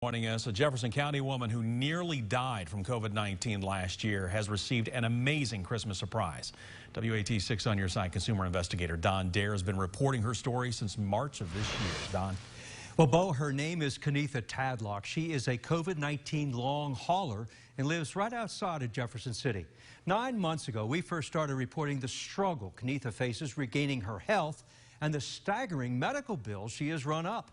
Joining us, a Jefferson County woman who nearly died from COVID-19 last year has received an amazing Christmas surprise. WAT's 6 on Your Side consumer investigator Don Dare has been reporting her story since March of this year. Don. Well, Bo, her name is Kenitha Tadlock. She is a COVID-19 long hauler and lives right outside of Jefferson City. 9 months ago, we first started reporting the struggle Kenitha faces regaining her health and the staggering medical bills she has run up.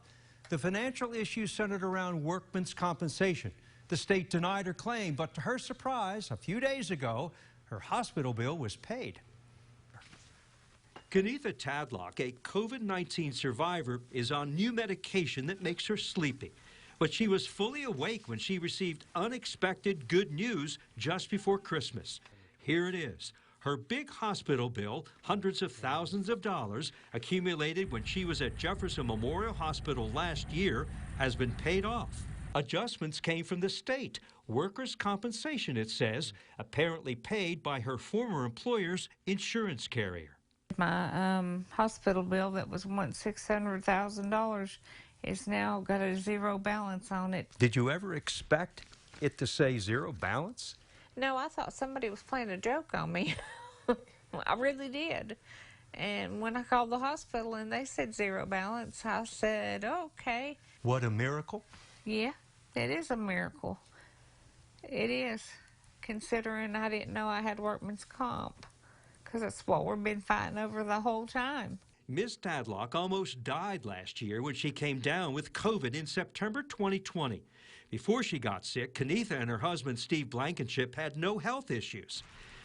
The financial issues centered around workman's compensation. The state denied her claim, but to her surprise, a few days ago, her hospital bill was paid. Kenitha Tadlock, a COVID-19 survivor, is on new medication that makes her sleepy. But she was fully awake when she received unexpected good news just before Christmas. Here it is. Her big hospital bill, hundreds of thousands of dollars, accumulated when she was at Jefferson Memorial Hospital last year, has been paid off. Adjustments came from the state. Workers' compensation, it says, apparently paid by her former employer's insurance carrier. My hospital bill that was once $600,000 is now got a zero balance on it. Did you ever expect it to say zero balance? No, I thought somebody was playing a joke on me. I really did. And when I called the hospital and they said zero balance, I said, okay. What a miracle. Yeah, it is a miracle. It is, considering I didn't know I had workman's comp, because that's what we've been fighting over the whole time. Ms. Tadlock almost died last year when she came down with COVID in September 2020. Before she got sick, Kenitha and her husband, Steve Blankenship, had no health issues.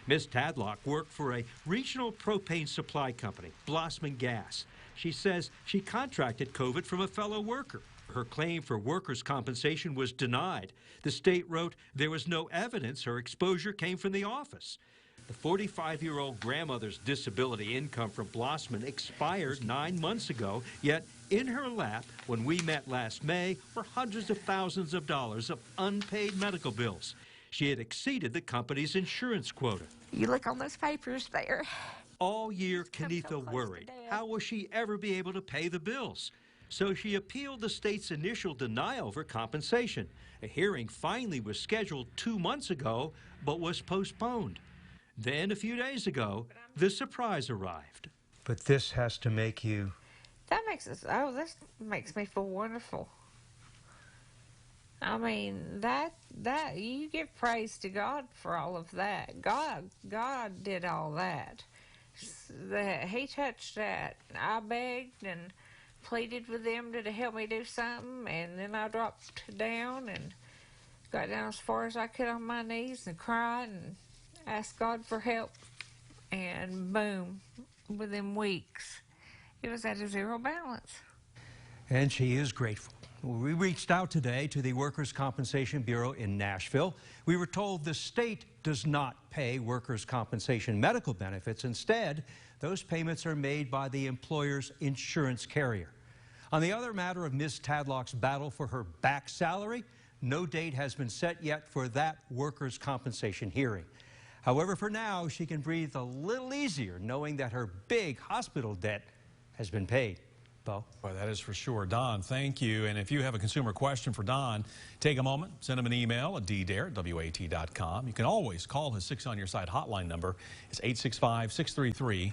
Ms. Tadlock worked for a regional propane supply company, Blossman Gas. She says she contracted COVID from a fellow worker. Her claim for workers' compensation was denied. The state wrote there was no evidence her exposure came from the office. The 45-year-old grandmother's disability income from Blossman expired 9 months ago, yet in her lap, when we met last May, were hundreds of thousands of dollars of unpaid medical bills. She had exceeded the company's insurance quota. You look on those papers there. All year, Kenitha worried, how will she ever be able to pay the bills? So she appealed the state's initial denial of her compensation. A hearing finally was scheduled 2 months ago, but was postponed. Then, a few days ago, the surprise arrived. But this has to make you... This makes me feel wonderful. I mean, you give praise to God for all of that. God did all that. He touched that. I begged and pleaded with them to help me do something, and then I dropped down and got down as far as I could on my knees and cried and asked God for help, and boom, within weeks, it was at a zero balance. And she is grateful. We reached out today to the Workers' Compensation Bureau in Nashville. We were told the state does not pay workers' compensation medical benefits. Instead, those payments are made by the employer's insurance carrier. On the other matter of Ms. Tadlock's battle for her back salary, no date has been set yet for that workers' compensation hearing. However, for now, she can breathe a little easier knowing that her big hospital debt has been paid. Bo? Well, that is for sure. Don, thank you. And if you have a consumer question for Don, take a moment, send him an email at ddare@wat.com. You can always call his 6 on Your Side hotline number. It's 865-633-5974.